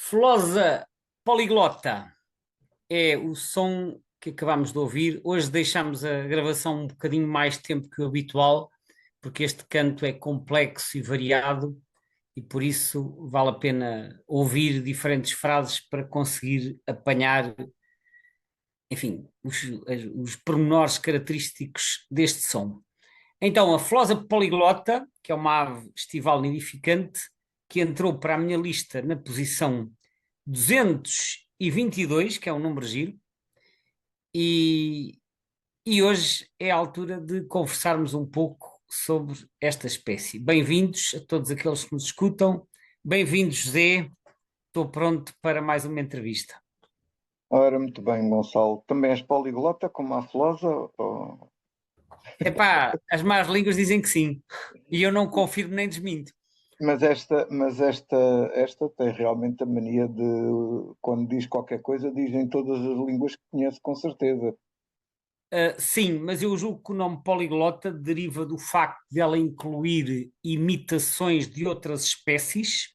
Flosa poliglota é o som que acabamos de ouvir. Hoje deixamos a gravação um bocadinho mais tempo que o habitual, porque este canto é complexo e variado e por isso vale a pena ouvir diferentes frases para conseguir apanhar, enfim, os pormenores característicos deste som. Então, a flosa poliglota, que é uma ave estival nidificante, que entrou para a minha lista na posição 222, que é um número giro, e, e hoje é a altura de conversarmos um pouco sobre esta espécie. Bem-vindos a todos aqueles que nos escutam. Bem-vindos, José. Estou pronto para mais uma entrevista. Ora, muito bem, Gonçalo. Também és poliglota como a Flosa? Epá, as más línguas dizem que sim, e eu não confirmo nem desminto. Mas esta tem realmente a mania de, quando diz qualquer coisa, diz em todas as línguas que conhece, com certeza. Sim, mas eu julgo que o nome poliglota deriva do facto de ela incluir imitações de outras espécies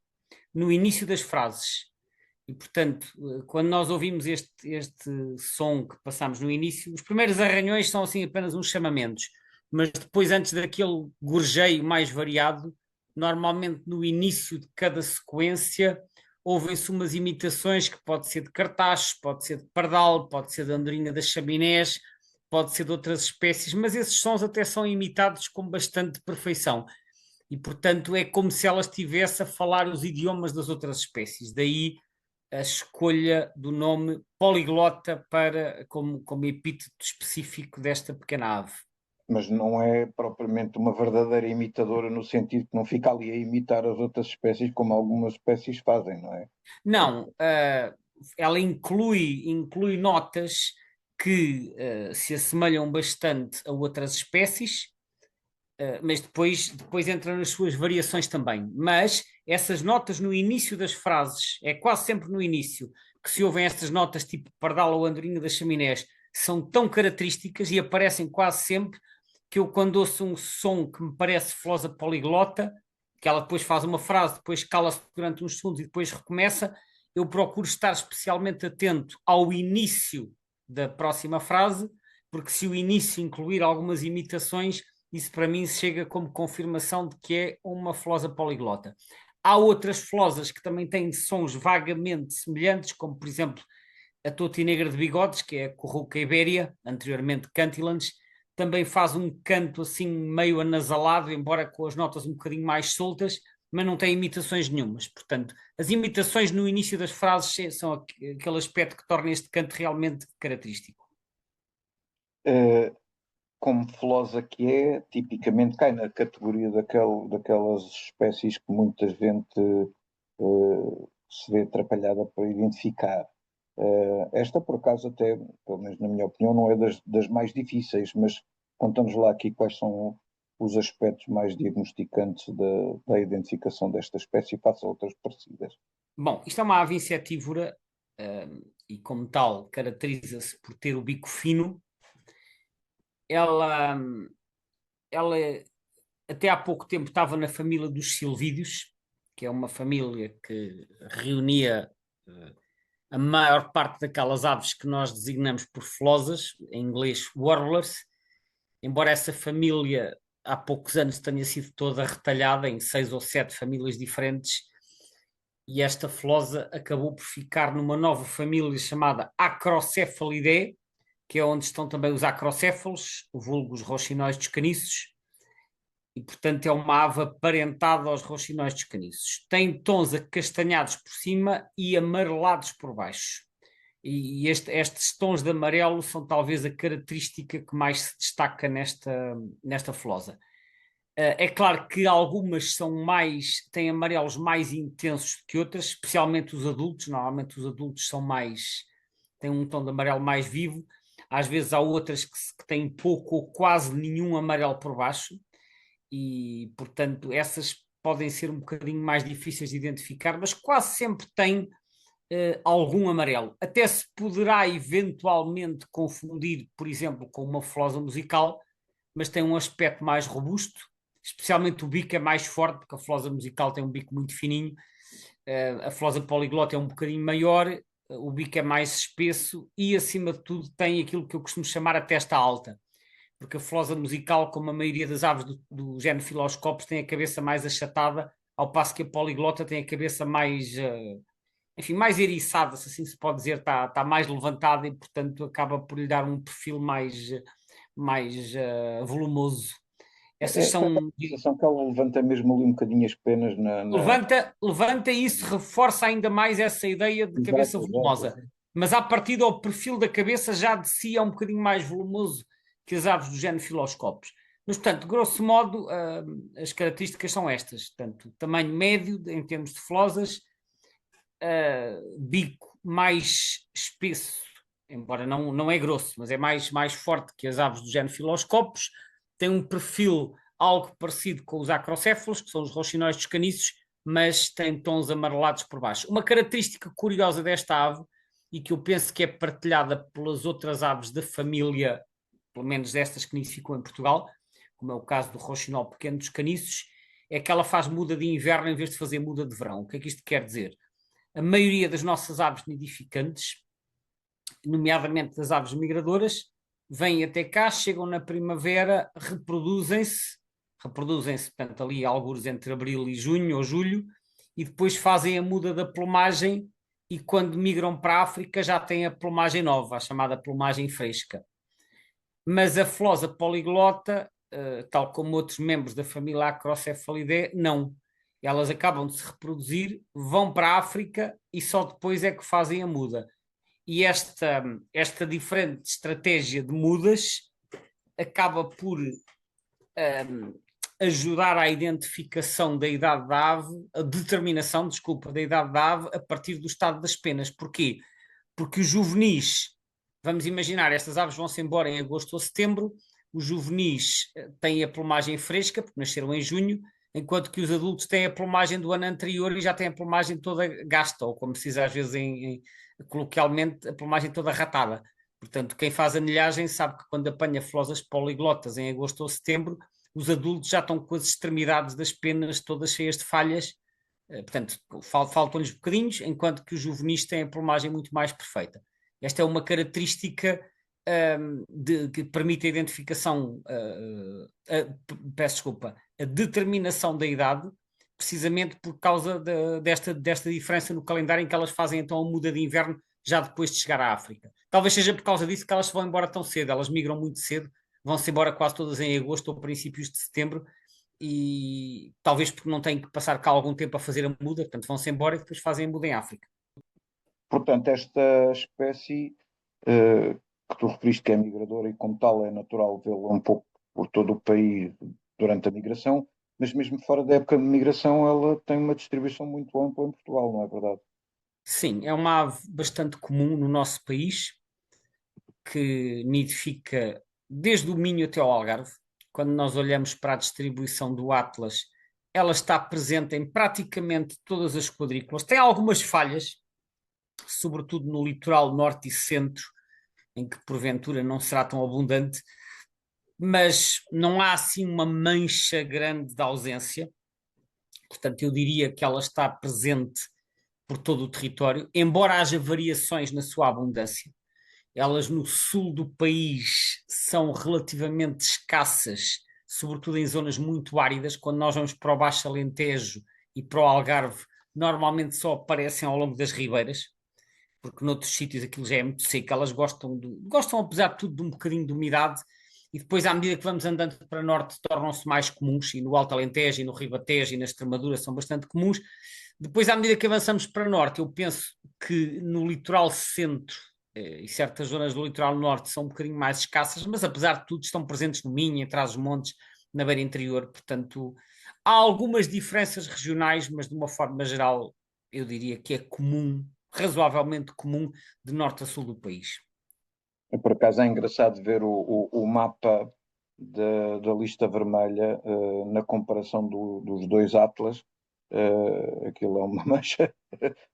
no início das frases. E, portanto, quando nós ouvimos este som que passamos no início, os primeiros arranhões são assim apenas uns chamamentos, mas depois, antes daquele gorjeio mais variado, normalmente no início de cada sequência, ouvem-se umas imitações que pode ser de cartaz, pode ser de pardal, pode ser de andorinha das chaminés, pode ser de outras espécies, mas esses sons até são imitados com bastante perfeição. E, portanto, é como se ela estivesse a falar os idiomas das outras espécies. Daí a escolha do nome poliglota como epíteto específico desta pequena ave. Mas não é propriamente uma verdadeira imitadora no sentido que não fica ali a imitar as outras espécies como algumas espécies fazem, não é? Não, ela inclui notas que se assemelham bastante a outras espécies, mas depois entra nas suas variações também. Mas essas notas no início das frases, é quase sempre no início, que se ouvem estas notas tipo pardal ou andorinha das chaminés, são tão características e aparecem quase sempre que eu, quando ouço um som que me parece flosa poliglota, que ela depois faz uma frase, depois cala-se durante uns segundos e depois recomeça, eu procuro estar especialmente atento ao início da próxima frase, porque se o início incluir algumas imitações, isso para mim chega como confirmação de que é uma flosa poliglota. Há outras flosas que também têm sons vagamente semelhantes, como por exemplo a Totinegra de Bigodes, que é a Curruca ibéria, anteriormente Cantilans, também faz um canto assim meio anasalado, embora com as notas um bocadinho mais soltas, mas não tem imitações nenhumas. Portanto, as imitações no início das frases são aquele aspecto que torna este canto realmente característico. Eh, Como Flosa que é, tipicamente cai na categoria daquelas espécies que muita gente se vê atrapalhada para identificar. Esta, por acaso, até, pelo menos na minha opinião, não é das mais difíceis, mas contamos lá aqui quais são os aspectos mais diagnosticantes da identificação desta espécie face a outras parecidas. Bom, isto é uma ave insetívora e, como tal, caracteriza-se por ter o bico fino. Ela, ela até há pouco tempo estava na família dos silvídeos, que é uma família que reunia a maior parte daquelas aves que nós designamos por flosas, em inglês warblers, embora essa família há poucos anos tenha sido toda retalhada em 6 ou 7 famílias diferentes, e esta flosa acabou por ficar numa nova família chamada Acrocephalidae, que é onde estão também os acrocéfalos, vulgo os roxinóis dos caniços, e portanto é uma ave aparentada aos roxinóis dos caniços. Tem tons acastanhados por cima e amarelados por baixo. E estes tons de amarelo são talvez a característica que mais se destaca nesta flosa. É claro que algumas têm amarelos mais intensos que outras, especialmente os adultos. Normalmente os adultos têm um tom de amarelo mais vivo. Às vezes há outras que têm pouco ou quase nenhum amarelo por baixo e, portanto, essas podem ser um bocadinho mais difíceis de identificar, mas quase sempre têm algum amarelo. Até se poderá eventualmente confundir, por exemplo, com uma flosa musical, mas tem um aspecto mais robusto, especialmente o bico é mais forte, porque a flosa musical tem um bico muito fininho, A Flosa poliglota é um bocadinho maior, o bico é mais espesso e, acima de tudo, tem aquilo que eu costumo chamar a testa alta, porque a flosa musical, como a maioria das aves do género Filoscopos, tem a cabeça mais achatada, ao passo que a poliglota tem a cabeça mais, enfim, mais eriçada, se assim se pode dizer, está mais levantada e, portanto, acaba por lhe dar um perfil mais volumoso. Essas Tenho a são. sensação que ela levanta mesmo ali um bocadinho as penas Levanta e isso reforça ainda mais essa ideia de cabeça Exato, exato. volumosa. Mas à partida, o perfil da cabeça já de si é um bocadinho mais volumoso que as aves do género Filoscopos. Mas, portanto, grosso modo, as características são estas. Portanto, tamanho médio em termos de flosas, bico mais espesso, embora não é grosso, mas é mais forte que as aves do género Filoscopos, tem um perfil algo parecido com os acrocéfalos, que são os roxinóis dos caniços, mas tem tons amarelados por baixo. Uma característica curiosa desta ave, e que eu penso que é partilhada pelas outras aves da família, pelo menos destas que nidificam em Portugal, como é o caso do roxinol pequeno dos caniços, é que ela faz muda de inverno em vez de fazer muda de verão. O que é que isto quer dizer? A maioria das nossas aves nidificantes, nomeadamente das aves migradoras, vêm até cá, chegam na primavera, reproduzem-se, portanto, ali algures entre abril e junho ou julho, e depois fazem a muda da plumagem e quando migram para a África já têm a plumagem nova, a chamada plumagem fresca. Mas a flosa poliglota, tal como outros membros da família Acrocefalidae, não. Elas acabam de se reproduzir, vão para a África e só depois é que fazem a muda. E esta diferente estratégia de mudas acaba por ajudar à identificação da idade da ave, a determinação, desculpa, da idade da ave a partir do estado das penas. Porquê? Porque os juvenis, vamos imaginar, estas aves vão-se embora em agosto ou setembro, os juvenis têm a plumagem fresca, porque nasceram em junho, enquanto que os adultos têm a plumagem do ano anterior e já têm a plumagem toda gasta, ou como se diz às vezes coloquialmente, a plumagem toda ratada. Portanto, quem faz anilhagem sabe que quando apanha flosas poliglotas em agosto ou setembro, os adultos já estão com as extremidades das penas todas cheias de falhas, portanto, faltam-lhes bocadinhos, enquanto que os juvenis têm a plumagem muito mais perfeita. Esta é uma característica que permite a identificação, peço desculpa, a determinação da idade, precisamente por causa desta diferença no calendário em que elas fazem então a muda de inverno já depois de chegar à África. Talvez seja por causa disso que elas se vão embora tão cedo, elas migram muito cedo, vão-se embora quase todas em agosto ou princípios de setembro, e talvez porque não têm que passar cá algum tempo a fazer a muda, portanto vão-se embora e depois fazem a muda em África. Portanto, esta espécie eh, que tu referiste que é migradora e como tal é natural vê-la um pouco por todo o país durante a migração, mas mesmo fora da época de migração ela tem uma distribuição muito ampla em Portugal, não é verdade? Sim, é uma ave bastante comum no nosso país, que nidifica desde o Minho até ao Algarve. Quando nós olhamos para a distribuição do Atlas, ela está presente em praticamente todas as quadrículas. Tem algumas falhas, sobretudo no litoral norte e centro, em que porventura não será tão abundante, mas não há assim uma mancha grande de ausência. Portanto, eu diria que ela está presente por todo o território, embora haja variações na sua abundância. Elas no sul do país são relativamente escassas, sobretudo em zonas muito áridas. Quando nós vamos para o Baixo Alentejo e para o Algarve, normalmente só aparecem ao longo das ribeiras, porque noutros sítios aquilo já é muito seco. Elas gostam apesar de tudo, de um bocadinho de umidade, e depois, à medida que vamos andando para norte, tornam-se mais comuns, e no Alto Alentejo, e no Ribatejo, e na Extremadura são bastante comuns. Depois, à medida que avançamos para norte, eu penso que no litoral centro e certas zonas do litoral norte são um bocadinho mais escassas, mas apesar de tudo estão presentes no Minho, em Trás-os-Montes, na beira interior, portanto há algumas diferenças regionais, mas de uma forma geral eu diria que é comum, razoavelmente comum, de norte a sul do país. Por acaso é engraçado ver o mapa da lista vermelha na comparação dos dois atlas. Aquilo é uma mancha,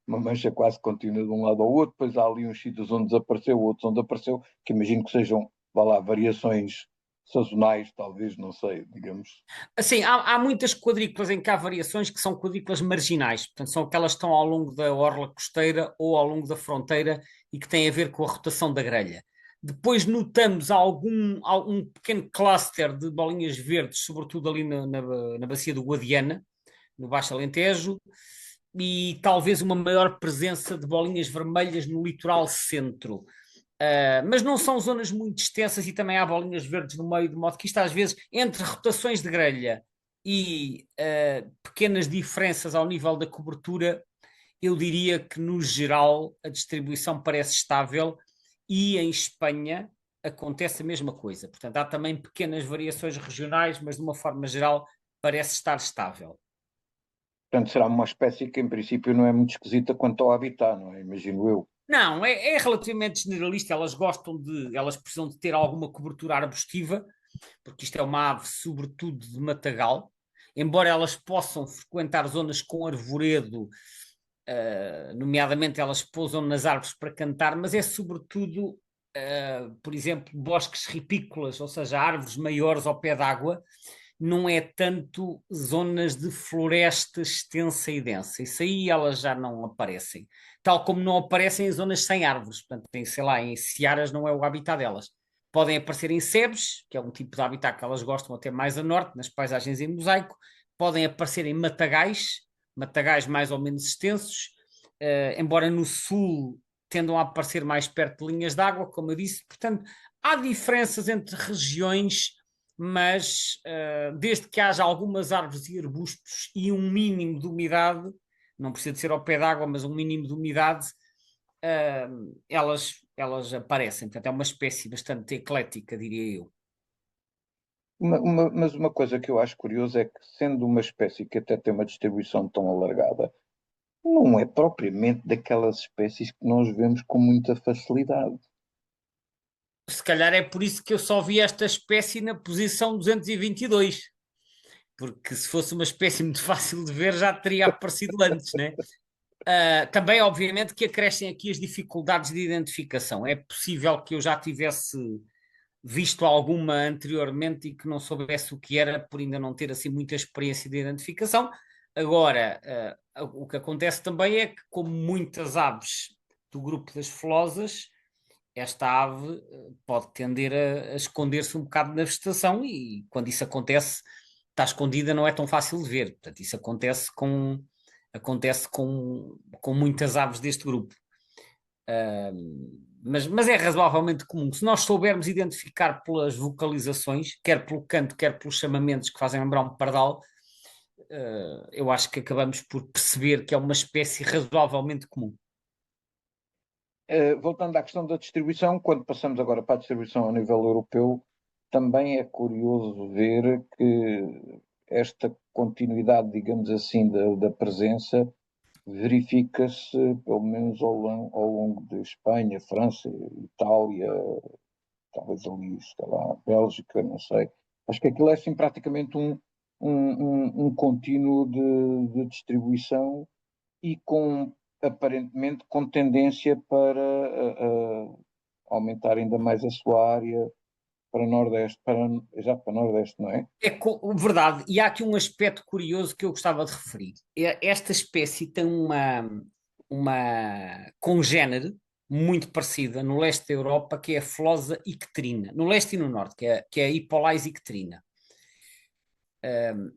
uma mancha quase contínua de um lado ao outro. Depois há ali uns sítios onde desapareceu, outros onde apareceu, que imagino que sejam, vá lá, variações sazonais, talvez, não sei, digamos. Assim, há muitas quadrículas em que há variações que são quadrículas marginais, portanto, são aquelas que estão ao longo da orla costeira ou ao longo da fronteira e que têm a ver com a rotação da grelha. Depois notamos algum pequeno cluster de bolinhas verdes, sobretudo ali na bacia do Guadiana, no Baixo Alentejo, e talvez uma maior presença de bolinhas vermelhas no litoral centro. Mas não são zonas muito extensas e também há bolinhas verdes no meio, de modo que isto às vezes, entre rotações de grelha e pequenas diferenças ao nível da cobertura, eu diria que no geral a distribuição parece estável e em Espanha acontece a mesma coisa. Portanto, há também pequenas variações regionais, mas de uma forma geral parece estar estável. Portanto, será uma espécie que, em princípio, não é muito esquisita quanto ao habitat, não é? Imagino eu. Não, é relativamente generalista. Elas precisam de ter alguma cobertura arbustiva, porque isto é uma ave, sobretudo de matagal. Embora elas possam frequentar zonas com arvoredo, nomeadamente elas pousam nas árvores para cantar, mas é sobretudo, por exemplo, bosques ripícolas, ou seja, árvores maiores ao pé d'água, não é tanto zonas de floresta extensa e densa. Isso aí elas já não aparecem. Tal como não aparecem em zonas sem árvores. Portanto, tem, sei lá, em searas não é o habitat delas. Podem aparecer em sebes, que é um tipo de habitat que elas gostam até mais a norte, nas paisagens em mosaico. Podem aparecer em matagais, matagais mais ou menos extensos, embora no sul tendam a aparecer mais perto de linhas de água, como eu disse. Portanto, há diferenças entre regiões, mas desde que haja algumas árvores e arbustos e um mínimo de umidade, não precisa de ser ao pé d'água, mas um mínimo de umidade, elas aparecem. Portanto, é uma espécie bastante eclética, diria eu. Mas uma coisa que eu acho curiosa é que, sendo uma espécie que até tem uma distribuição tão alargada, não é propriamente daquelas espécies que nós vemos com muita facilidade. Se calhar é por isso que eu só vi esta espécie na posição 222, porque se fosse uma espécie muito fácil de ver já teria aparecido antes, né? Também, obviamente, que acrescem aqui as dificuldades de identificação. É possível que eu já tivesse visto alguma anteriormente e que não soubesse o que era, por ainda não ter assim muita experiência de identificação. Agora, o que acontece também é que, como muitas aves do grupo das felosas, esta ave pode tender a esconder-se um bocado na vegetação e quando isso acontece, está escondida, não é tão fácil de ver. Portanto, isso acontece com muitas aves deste grupo. Mas é razoavelmente comum. Se nós soubermos identificar pelas vocalizações, quer pelo canto, quer pelos chamamentos que fazem lembrar um pardal, eu acho que acabamos por perceber que é uma espécie razoavelmente comum. Voltando à questão da distribuição, quando passamos agora para a distribuição a nível europeu, também é curioso ver que esta continuidade, digamos assim, da presença verifica-se, pelo menos ao longo de Espanha, França, Itália, talvez ali, sei lá, Bélgica, não sei. Acho que aquilo é assim praticamente um contínuo de distribuição e com aparentemente com tendência para aumentar ainda mais a sua área para Nordeste, já para Nordeste, não é? Verdade, e há aqui um aspecto curioso que eu gostava de referir. Esta espécie tem uma congénere muito parecida no leste da Europa, que é a Flosa icterina, no leste e no norte, que é a Hippolais icterina.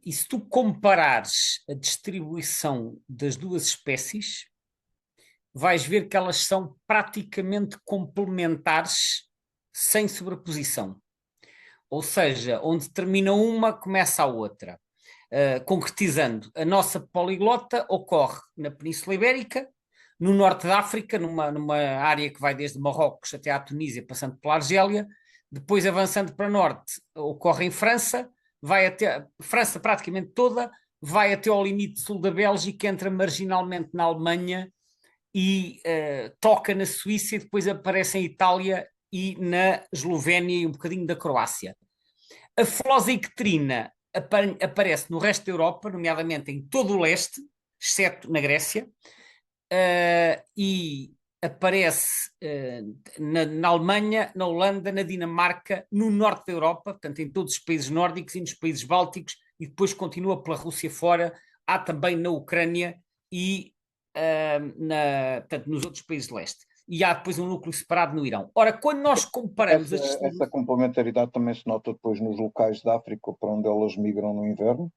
E se tu comparares a distribuição das duas espécies, vais ver que elas são praticamente complementares, sem sobreposição. Ou seja, onde termina uma, começa a outra. Concretizando, a nossa poliglota ocorre na Península Ibérica, no norte da África, numa área que vai desde Marrocos até à Tunísia, passando pela Argélia, depois avançando para norte, ocorre em França, vai até França praticamente toda, vai até ao limite sul da Bélgica, entra marginalmente na Alemanha e toca na Suíça e depois aparece em Itália e na Eslovénia e um bocadinho da Croácia. A Flosictrina aparece no resto da Europa, nomeadamente em todo o leste, exceto na Grécia, e aparece na Alemanha, na Holanda, na Dinamarca, no norte da Europa, portanto em todos os países nórdicos e nos países bálticos, e depois continua pela Rússia fora, há também na Ucrânia e portanto, nos outros países de leste. E há depois um núcleo separado no Irão. Ora, quando nós comparamos as Essa complementaridade também se nota depois nos locais da África para onde elas migram no inverno?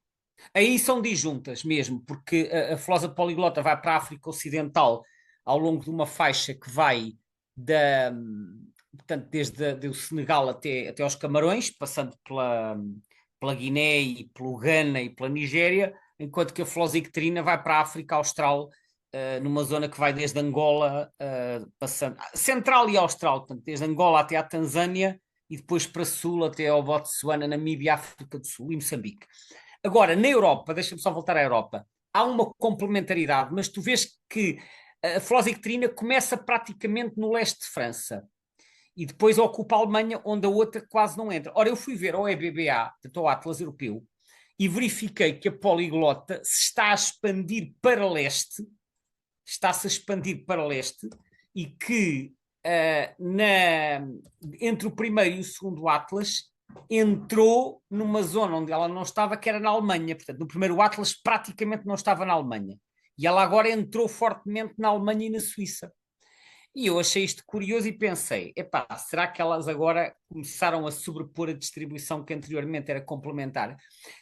aí são disjuntas mesmo, porque a flosa poliglota vai para a África Ocidental ao longo de uma faixa que vai portanto, desde o Senegal até aos Camarões, passando pela Guiné e pelo Ghana e pela Nigéria, enquanto que a flosa icterina vai para a África Austral, numa zona que vai desde Angola, passando central e austral, portanto, desde Angola até à Tanzânia e depois para sul até ao Botsuana, Namíbia, África do Sul e Moçambique. Agora, na Europa, deixa-me só voltar à Europa, há uma complementaridade, mas tu vês que a flosictrina começa praticamente no leste de França e depois ocupa a Alemanha, onde a outra quase não entra. Ora, eu fui ver ao EBBA, portanto, ao Atlas Europeu, e verifiquei que a poliglota se está a expandir para leste, está-se a expandir para leste, e que entre o primeiro e o segundo Atlas entrou numa zona onde ela não estava, que era na Alemanha. Portanto, no primeiro Atlas praticamente não estava na Alemanha. E ela agora entrou fortemente na Alemanha e na Suíça. E eu achei isto curioso e pensei, epá, será que elas agora começaram a sobrepor a distribuição que anteriormente era complementar?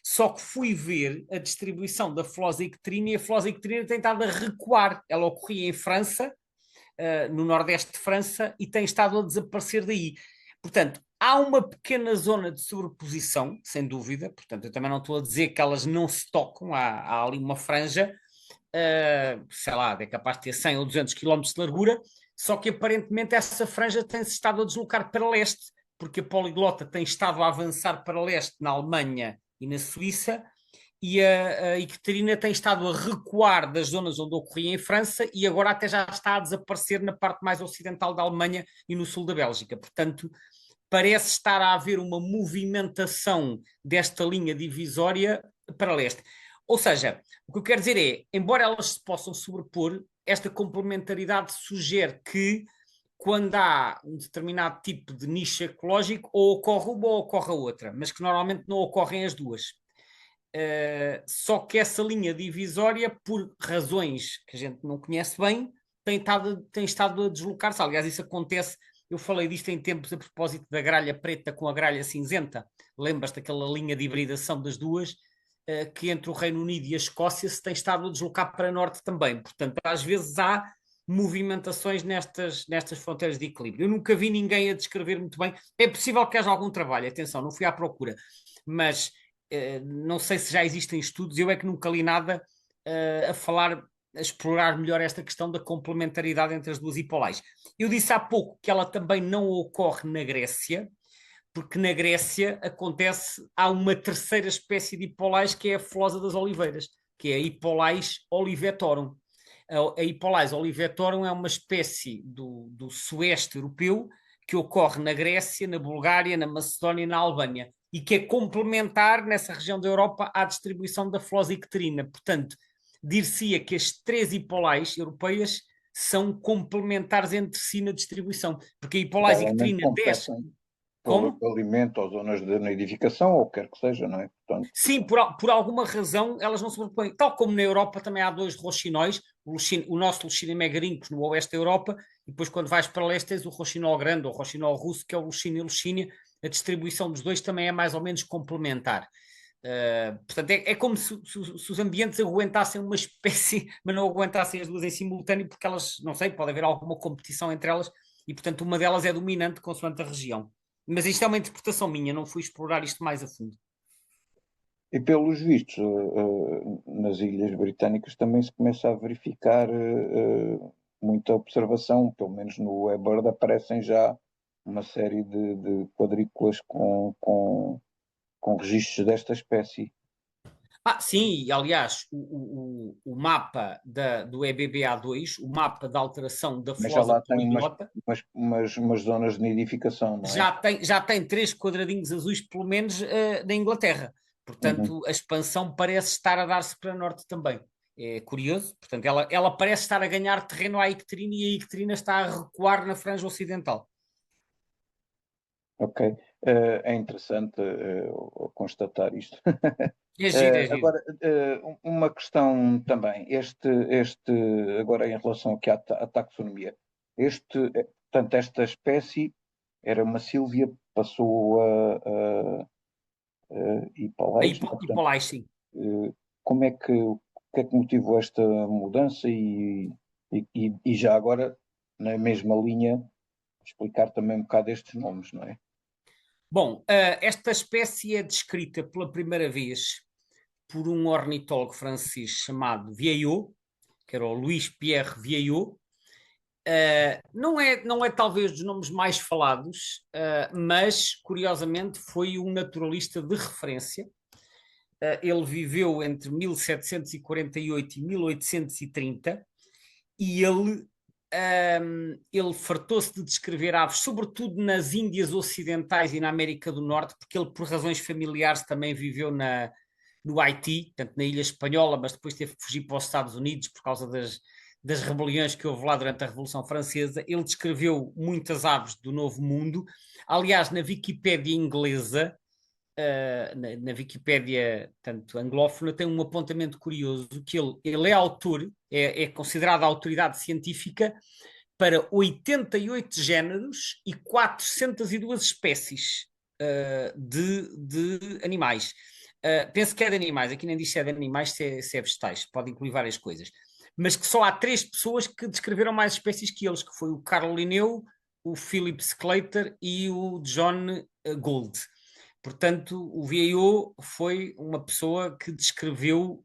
Só que fui ver a distribuição da flosa icterina e a flosa icterina tem estado a recuar. Ela ocorria em França, no nordeste de França, e tem estado a desaparecer daí. Portanto, há uma pequena zona de sobreposição, sem dúvida, portanto, eu também não estou a dizer que elas não se tocam, há ali uma franja, sei lá, é capaz de ter 100 ou 200 quilómetros de largura, só que aparentemente essa franja tem-se estado a deslocar para leste, porque a poliglota tem estado a avançar para leste na Alemanha e na Suíça, e a Ekaterina tem estado a recuar das zonas onde ocorria em França e agora até já está a desaparecer na parte mais ocidental da Alemanha e no sul da Bélgica. Portanto, parece estar a haver uma movimentação desta linha divisória para leste. Ou seja, o que eu quero dizer é, embora elas se possam sobrepor, esta complementaridade sugere que quando há um determinado tipo de nicho ecológico, ou ocorre uma ou ocorre a outra, mas que normalmente não ocorrem as duas. Só que essa linha divisória, por razões que a gente não conhece bem, tem estado a deslocar-se. Aliás, isso acontece. Eu falei disto em tempos a propósito da gralha preta com a gralha cinzenta. Lembras-te daquela linha de hibridação das duas, que entre o Reino Unido e a Escócia se tem estado a deslocar para norte também. Portanto, às vezes há movimentações nestas fronteiras de equilíbrio. Eu nunca vi ninguém a descrever muito bem. É possível que haja algum trabalho, atenção, não fui à procura, mas não sei se já existem estudos, eu é que nunca li nada a falar, a explorar melhor esta questão da complementaridade entre as duas hipolais. Eu disse há pouco que ela também não ocorre na Grécia, porque na Grécia há uma terceira espécie de hipolais que é a flosa das oliveiras, que é a Hippolais olivetorum. A Hippolais olivetorum é uma espécie do sueste europeu que ocorre na Grécia, na Bulgária, na Macedónia e na Albânia, e que é complementar nessa região da Europa à distribuição da flosa icterina. Portanto, dir-se-ia que as três hipolais europeias são complementares entre si na distribuição, porque a hipolais Provavelmente icterina desce. compensam pelo Como? alimento ou zonas de nidificação, ou o que quer que seja, não é? Portanto, Sim, por alguma razão elas não se sobrepõem. Tal como na Europa também há dois roxinóis, o nosso Leucine megarincus no oeste da Europa, e depois quando vais para leste tens o roxinol grande, ou roxinol russo, que é o Leucine leucine. A distribuição dos dois também é mais ou menos complementar. Portanto, é como se os ambientes aguentassem uma espécie, mas não aguentassem as duas em simultâneo, porque elas, não sei, pode haver alguma competição entre elas, e portanto uma delas é dominante consoante a região. Mas isto é uma interpretação minha, não fui explorar isto mais a fundo. e pelos vistos, nas Ilhas Britânicas também se começa a verificar muita observação, pelo menos no eBird aparecem já uma série de quadrículas com registros desta espécie. Sim, e aliás, o mapa do EBBA2, o mapa da alteração da Mas já flosa lá tem poliglota, umas zonas de nidificação, não é? já tem três quadradinhos azuis, pelo menos, na Inglaterra. Uhum. Portanto, a expansão parece estar a dar-se para norte também. É curioso, portanto, ela parece estar a ganhar terreno à ecterina e a ecterina está a recuar na franja ocidental. Ok. É interessante constatar isto. É giro, é giro. Agora, uma questão também, agora em relação aqui à taxonomia, portanto, esta espécie era uma sílvia, passou a A hipolais, não é? Portanto, hipolais, sim. o que é que motivou esta mudança e já agora, na mesma linha, explicar também um bocado estes nomes, não é? Bom, esta espécie é descrita pela primeira vez por um ornitólogo francês chamado Vieillot, que era o Louis Pierre Vieillot. Não é talvez dos nomes mais falados, mas curiosamente foi um naturalista de referência. Ele viveu entre 1748 e 1830 e ele fartou-se de descrever aves, sobretudo nas Índias Ocidentais e na América do Norte, porque ele, por razões familiares, também viveu no Haiti, portanto, na Ilha Espanhola, mas depois teve que fugir para os Estados Unidos por causa das rebeliões que houve lá durante a Revolução Francesa. Ele descreveu muitas aves do Novo Mundo. Aliás, na Wikipédia inglesa, na Wikipédia, tanto anglófona, tem um apontamento curioso que ele é autor, é considerado a autoridade científica para 88 géneros e 402 espécies de animais. Penso que é de animais, aqui nem diz se é de animais, se é vegetais, pode incluir várias coisas. Mas que só há 3 pessoas que descreveram mais espécies que eles, que foi o Carl Linneu, o Philip Sclater e o John Gould. Portanto, o Vieillot foi uma pessoa que descreveu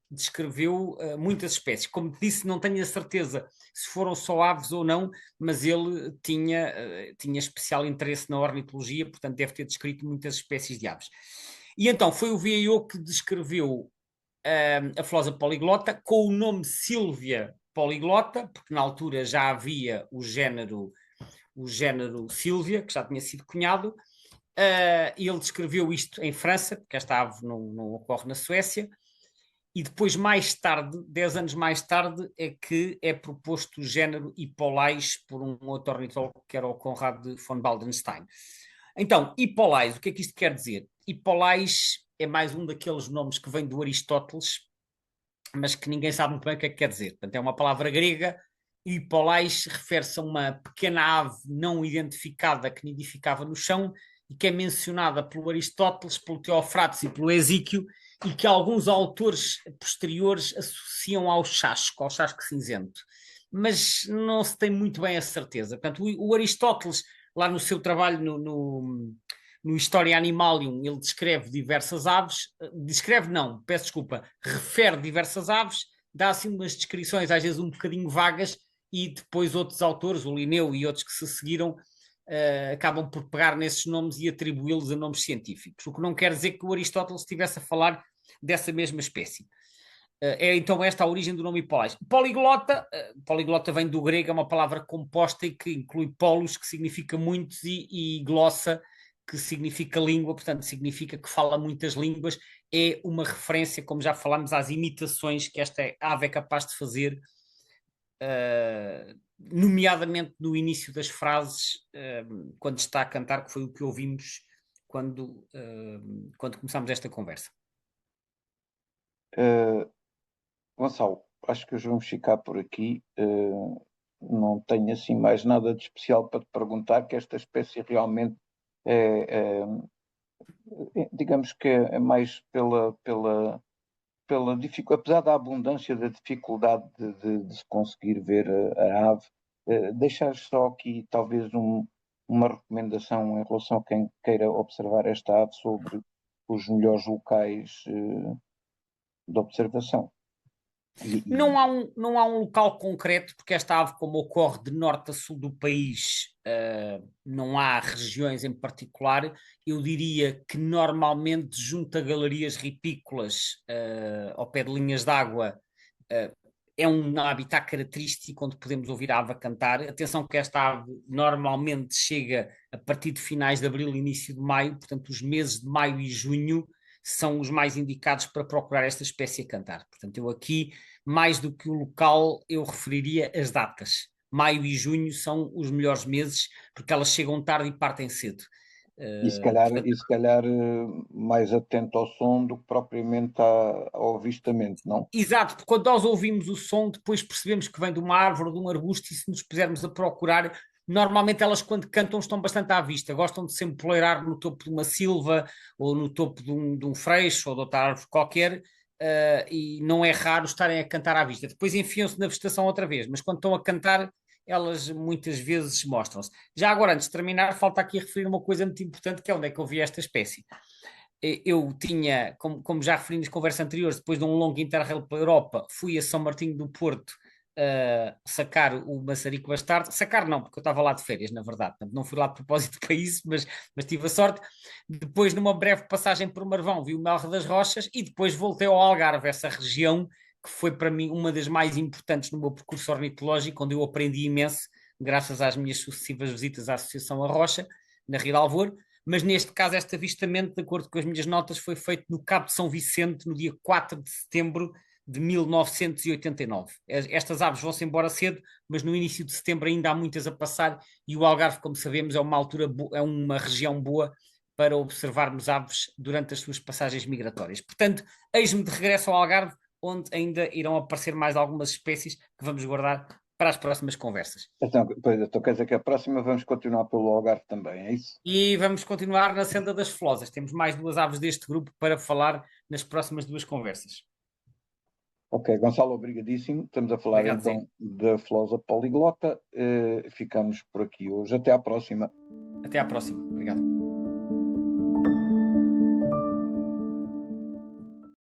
muitas espécies. Como disse, não tenho a certeza se foram só aves ou não, mas ele tinha especial interesse na ornitologia, portanto deve ter descrito muitas espécies de aves. E então foi o Vieillot que descreveu a Flosa poliglota com o nome Sílvia poliglota, porque na altura já havia o género Sílvia, que já tinha sido cunhado. Ele descreveu isto em França, porque esta ave não ocorre na Suécia, e depois, mais tarde, 10 anos mais tarde, é que é proposto o género Hippolais por um outro ornitólogo que era o Conrad von Baldenstein. Então, Hippolais, o que é que isto quer dizer? Hippolais é mais um daqueles nomes que vem do Aristóteles, mas que ninguém sabe muito bem o que é que quer dizer. Portanto, é uma palavra grega. Hippolais refere-se a uma pequena ave não identificada que nidificava no chão e que é mencionada pelo Aristóteles, pelo Teofratos e pelo Exíquio, e que alguns autores posteriores associam ao chasco cinzento. Mas não se tem muito bem a certeza. Portanto, o Aristóteles, lá no seu trabalho no História Animalium, ele descreve diversas aves, descreve não, peço desculpa, refere diversas aves, dá assim umas descrições às vezes um bocadinho vagas, e depois outros autores, o Linneu e outros que se seguiram, acabam por pegar nesses nomes e atribuí-los a nomes científicos, o que não quer dizer que o Aristóteles estivesse a falar dessa mesma espécie. É então esta a origem do nome Hipólais. Poliglota vem do grego, é uma palavra composta e que inclui polos, que significa muitos, e glossa, que significa língua, portanto significa que fala muitas línguas. É uma referência, como já falámos, às imitações que esta ave é capaz de fazer, nomeadamente no início das frases, quando está a cantar, que foi o que ouvimos quando começámos esta conversa. Gonçalo, acho que hoje vamos ficar por aqui. Não tenho assim mais nada de especial para te perguntar, que esta espécie realmente é, digamos que é mais pela dificuldade, apesar da abundância da dificuldade de se conseguir ver a ave, deixar só aqui talvez uma recomendação em relação a quem queira observar esta ave sobre os melhores locais de observação. Não há um local concreto, porque esta ave, como ocorre de norte a sul do país, não há regiões em particular. Eu diria que normalmente junto a galerias ripícolas, ao pé de linhas d'água, é um habitat característico onde podemos ouvir a ave cantar. Atenção que esta ave normalmente chega a partir de finais de abril, início de maio, portanto os meses de maio e junho são os mais indicados para procurar esta espécie a cantar. Portanto, eu aqui mais do que o local, eu referiria as datas. Maio e junho são os melhores meses, porque elas chegam tarde e partem cedo. Portanto, E se calhar mais atento ao som do que propriamente ao avistamento, não? exato, porque quando nós ouvimos o som, depois percebemos que vem de uma árvore, de um arbusto, e se nos pusermos a procurar, normalmente elas, quando cantam, estão bastante à vista. Gostam de se empoleirar no topo de uma silva, ou no topo de um freixo, ou de outra árvore qualquer, e não é raro estarem a cantar à vista. Depois enfiam-se na vegetação outra vez, mas quando estão a cantar, elas muitas vezes mostram-se. Já agora, antes de terminar, falta aqui referir uma coisa muito importante, que é onde é que eu vi esta espécie. Eu tinha, como já referi nas conversas anteriores, depois de um longo interrail pela Europa, fui a São Martinho do Porto sacar o maçarico bastardo. Sacar não, porque eu estava lá de férias, na verdade. Não fui lá de propósito para isso, mas tive a sorte. Depois, numa breve passagem por Marvão, vi o Melro das Rochas e depois voltei ao Algarve, essa região que foi para mim uma das mais importantes no meu percurso ornitológico, onde eu aprendi imenso, graças às minhas sucessivas visitas à Associação A Rocha, na Ria de Alvor. Mas neste caso, este avistamento, de acordo com as minhas notas, foi feito no Cabo de São Vicente, no dia 4 de setembro de 1989. Estas aves vão-se embora cedo, mas no início de setembro ainda há muitas a passar e o Algarve, como sabemos, é uma altura, é uma região boa para observarmos aves durante as suas passagens migratórias. Portanto, eis-me de regresso ao Algarve, onde ainda irão aparecer mais algumas espécies que vamos guardar para as próximas conversas. Então quer dizer que a próxima vamos continuar pelo Algarve também, é isso? E vamos continuar na senda das Flosas. Temos mais duas aves deste grupo para falar nas próximas duas conversas. Ok, Gonçalo, obrigadíssimo. Estamos a falar Obrigado, Zé. então da Flosa poliglota. Ficamos por aqui hoje. Até à próxima. Até à próxima. Obrigado.